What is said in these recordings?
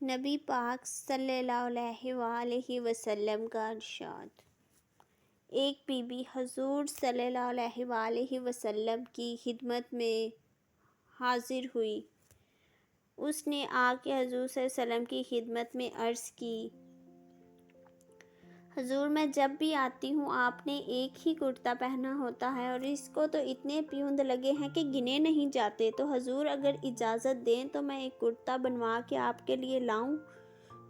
نبی پاک صلی اللہ علیہ وآلہ وسلم کا ارشاد۔ ایک بی بی حضور صلی اللہ علیہ وآلہ وسلم کی خدمت میں حاضر ہوئی۔ اس نے آ کے حضور صلی اللہ علیہ وسلم کی خدمت میں عرض کی، حضور میں جب بھی آتی ہوں آپ نے ایک ہی کرتا پہنا ہوتا ہے اور اس کو تو اتنے پیوند لگے ہیں کہ گنے نہیں جاتے، تو حضور اگر اجازت دیں تو میں ایک کرتا بنوا کے آپ کے لیے لاؤں؟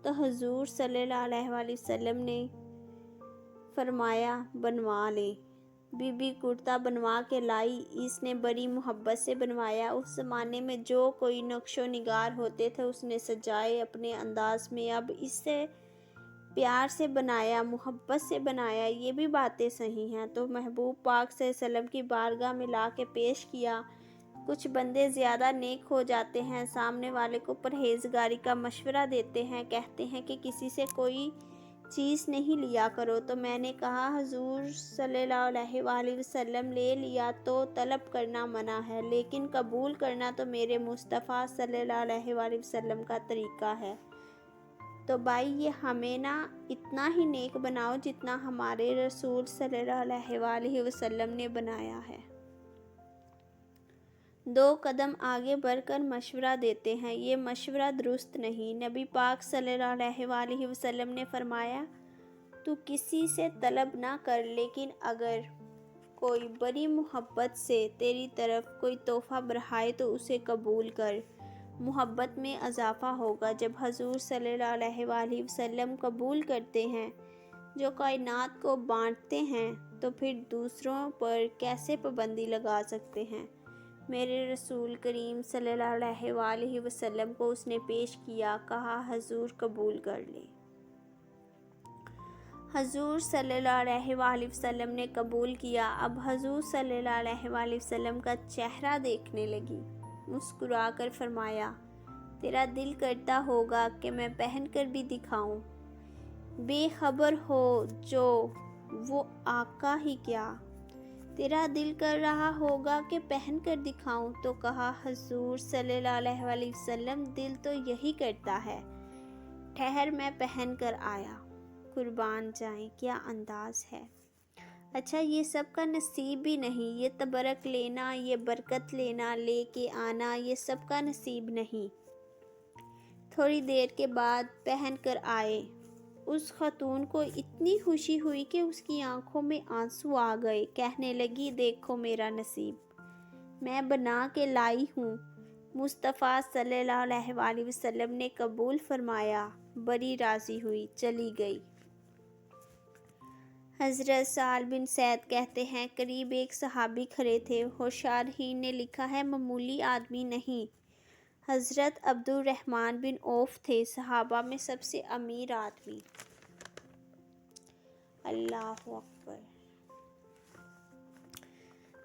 تو حضور صلی اللہ علیہ وآلہ وسلم نے فرمایا بنوا لے۔ بی بی کرتا بنوا کے لائی۔ اس نے بڑی محبت سے بنوایا۔ اس زمانے میں جو کوئی نقش و نگار ہوتے تھے اس نے سجائے اپنے انداز میں، اب اس سے پیار سے بنایا، محبت سے بنایا، یہ بھی باتیں صحیح ہیں۔ تو محبوب پاک صلی اللہ علیہ وسلم کی بارگاہ میں لا کے پیش کیا۔ کچھ بندے زیادہ نیک ہو جاتے ہیں، سامنے والے کو پرہیزگاری کا مشورہ دیتے ہیں، کہتے ہیں کہ کسی سے کوئی چیز نہیں لیا کرو، تو میں نے کہا حضور صلی اللہ علیہ وآلہ وسلم لے لیا تو طلب کرنا منع ہے، لیکن قبول کرنا تو میرے مصطفیٰ صلی اللہ علیہ وآلہ وسلم کا طریقہ ہے۔ تو بھائی یہ ہمیں نہ اتنا ہی نیک بناؤ جتنا ہمارے رسول صلی اللہ علیہ وآلہ وسلم نے بنایا ہے۔ دو قدم آگے بڑھ کر مشورہ دیتے ہیں، یہ مشورہ درست نہیں۔ نبی پاک صلی اللہ علیہ وآلہ وسلم نے فرمایا، تو کسی سے طلب نہ کر، لیکن اگر کوئی بڑی محبت سے تیری طرف کوئی تحفہ بڑھائے تو اسے قبول کر، محبت میں اضافہ ہوگا۔ جب حضور صلی اللہ علیہ وآلہ وسلم قبول کرتے ہیں جو کائنات کو بانٹتے ہیں، تو پھر دوسروں پر کیسے پابندی لگا سکتے ہیں؟ میرے رسول کریم صلی اللہ علیہ وآلہ وسلم کو اس نے پیش کیا، کہا حضور قبول کر لے۔ حضور صلی اللہ علیہ وآلہ وسلم نے قبول کیا۔ اب حضور صلی اللہ علیہ وآلہ وسلم کا چہرہ دیکھنے لگی، مسکرا کر فرمایا، تیرا دل کرتا ہوگا کہ میں پہن کر بھی دکھاؤں، بے خبر ہو جو وہ آقا ہی کیا، تیرا دل کر رہا ہوگا کہ پہن کر دکھاؤں؟ تو کہا حضور صلی اللہ علیہ وآلہ وسلم، دل تو یہی کرتا ہے، ٹھہر میں پہن کر آیا۔ قربان جائیں، کیا انداز ہے! اچھا یہ سب کا نصیب بھی نہیں، یہ تبرک لینا، یہ برکت لینا، لے کے آنا، یہ سب کا نصیب نہیں۔ تھوڑی دیر کے بعد پہن کر آئے۔ اس خاتون کو اتنی خوشی ہوئی کہ اس کی آنکھوں میں آنسو آ گئے، کہنے لگی، دیکھو میرا نصیب، میں بنا کے لائی ہوں۔ مصطفیٰ صلی اللہ علیہ وآلہ وسلم نے قبول فرمایا، بڑی راضی ہوئی، چلی گئی۔ حضرت سہل بن سعد کہتے ہیں، قریب ایک صحابی کھڑے تھے، ہوشیارین نے لکھا ہے معمولی آدمی نہیں، حضرت عبد الرحمن بن عوف تھے، صحابہ میں سب سے امیر آدمی۔ اللہ اکبر!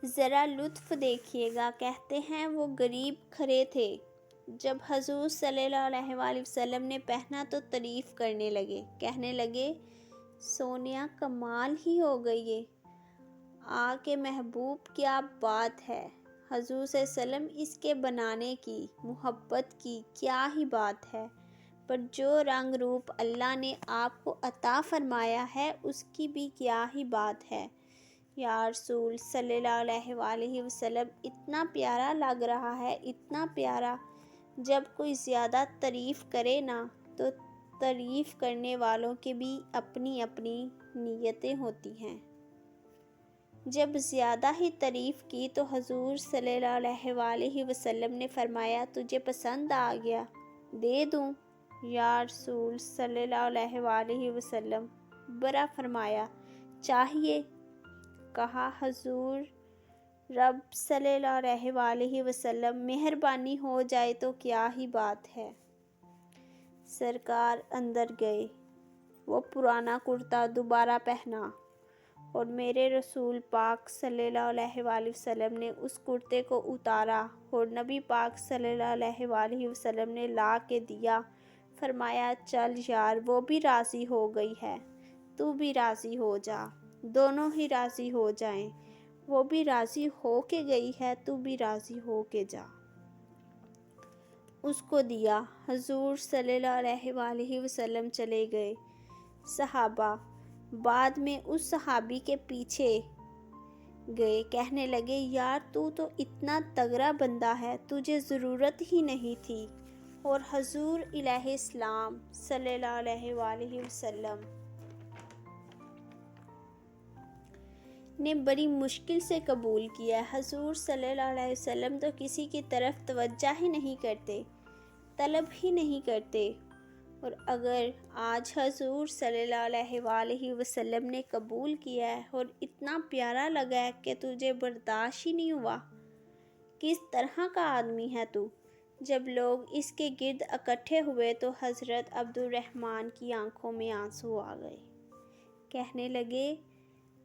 ذرا لطف دیکھیے گا، کہتے ہیں وہ غریب کھڑے تھے، جب حضور صلی اللہ علیہ وآلہ وسلم نے پہنا تو تعریف کرنے لگے، کہنے لگے، سونیا کمال ہی ہو گئی ہے، آقا محبوب کیا بات ہے، حضور صلی اللہ علیہ وسلم اس کے بنانے کی، محبت کی کیا ہی بات ہے، پر جو رنگ روپ اللہ نے آپ کو عطا فرمایا ہے اس کی بھی کیا ہی بات ہے، یا رسول صلی اللہ علیہ وآلہ وسلم اتنا پیارا لگ رہا ہے، اتنا پیارا، جب کوئی زیادہ تعریف کرے نا تو تعریف کرنے والوں کی بھی اپنی اپنی نیتیں ہوتی ہیں۔ جب زیادہ ہی تعریف کی تو حضور صلی اللہ علیہ وآلہ وسلم نے فرمایا، تجھے پسند آ گیا، دے دوں؟ یا رسول صلی اللہ علیہ وآلہ وسلم، برا فرمایا، چاہیے؟ کہا حضور رب صلی اللہ علیہ وآلہ وسلم، مہربانی ہو جائے تو کیا ہی بات ہے۔ سرکار اندر گئے، وہ پرانا کرتا دوبارہ پہنا، اور میرے رسول پاک صلی اللہ علیہ وآلہ وسلم نے اس کرتے کو اتارا اور نبی پاک صلی اللہ علیہ وآلہ وسلم نے لا کے دیا، فرمایا، چل یار، وہ بھی راضی ہو گئی ہے، تو بھی راضی ہو جا، دونوں ہی راضی ہو جائیں، وہ بھی راضی ہو کے گئی ہے، تو بھی راضی ہو کے جا۔ اس کو دیا۔ حضور صلی اللہ علیہ وآلہ وسلم چلے گئے۔ صحابہ بعد میں اس صحابی کے پیچھے گئے، کہنے لگے یار تو اتنا تگڑا بندہ ہے، تجھے ضرورت ہی نہیں تھی۔ اور حضور الہ السلام صلی اللہ علیہ وآلہ وسلم نے بڑی مشکل سے قبول کیا۔ حضور صلی اللہ علیہ وسلم تو کسی کی طرف توجہ ہی نہیں کرتے، طلب ہی نہیں کرتے، اور اگر آج حضور صلی اللہ علیہ وآلہ وسلم نے قبول کیا ہے اور اتنا پیارا لگا ہے کہ تجھے برداشت ہی نہیں ہوا، کس طرح کا آدمی ہے تو؟ جب لوگ اس کے گرد اکٹھے ہوئے تو حضرت عبد الرحمن کی آنکھوں میں آنسو آ گئے۔ کہنے لگے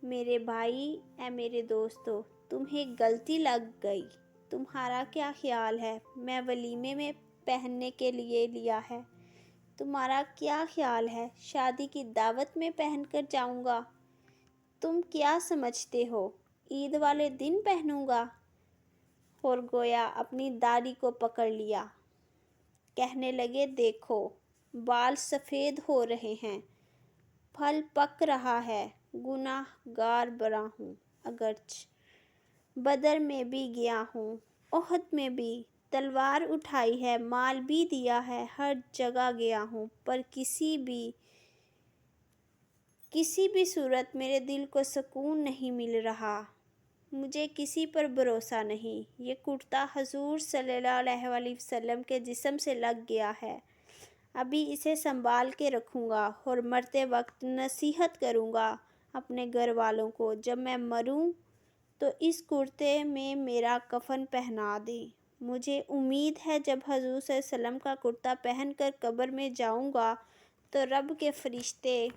میرے بھائی، اے میرے دوستو، تمہیں غلطی لگ گئی، تمہارا کیا خیال ہے؟ میں ولیمے میں پہننے کے لیے لیا ہے، تمہارا کیا خیال ہے؟ شادی کی دعوت میں پہن کر جاؤں گا؟ تم کیا سمجھتے ہو عید والے دن پہنوں گا؟ اور گویا اپنی داڑھی کو پکڑ لیا۔ کہنے لگے دیکھو بال سفید ہو رہے ہیں، پھل پک رہا ہے، گناہ گار برا ہوں، اگرچہ بدر میں بھی گیا ہوں، احد میں بھی تلوار اٹھائی ہے، مال بھی دیا ہے، ہر جگہ گیا ہوں، پر کسی بھی صورت میرے دل کو سکون نہیں مل رہا، مجھے کسی پر بھروسہ نہیں۔ یہ کرتا حضور صلی اللہ علیہ وآلہ وسلم کے جسم سے لگ گیا ہے، ابھی اسے سنبھال کے رکھوں گا اور مرتے وقت نصیحت کروں گا اپنے گھر والوں کو، جب میں مروں تو اس کرتے میں میرا کفن پہنا دیں۔ مجھے امید ہے جب حضور صلی اللہ علیہ وسلم کا کرتا پہن کر قبر میں جاؤں گا تو رب کے فرشتے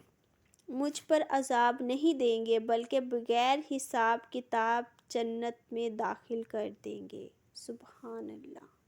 مجھ پر عذاب نہیں دیں گے بلکہ بغیر حساب کتاب جنت میں داخل کر دیں گے۔ سبحان اللہ۔